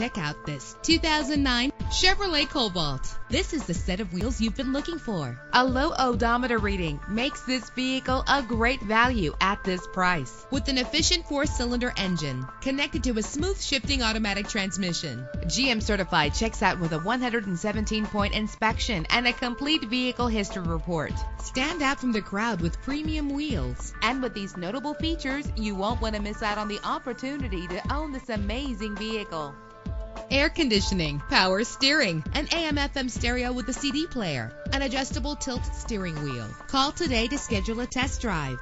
Check out this 2009 Chevrolet Cobalt. This is the set of wheels you've been looking for. A low odometer reading makes this vehicle a great value at this price. With an efficient 4-cylinder engine connected to a smooth shifting automatic transmission, GM Certified checks out with a 117-point inspection and a complete vehicle history report. Stand out from the crowd with premium wheels. And with these notable features, you won't want to miss out on the opportunity to own this amazing vehicle. Air conditioning, power steering, an AM/FM stereo with a CD player, an adjustable tilt steering wheel. Call today to schedule a test drive.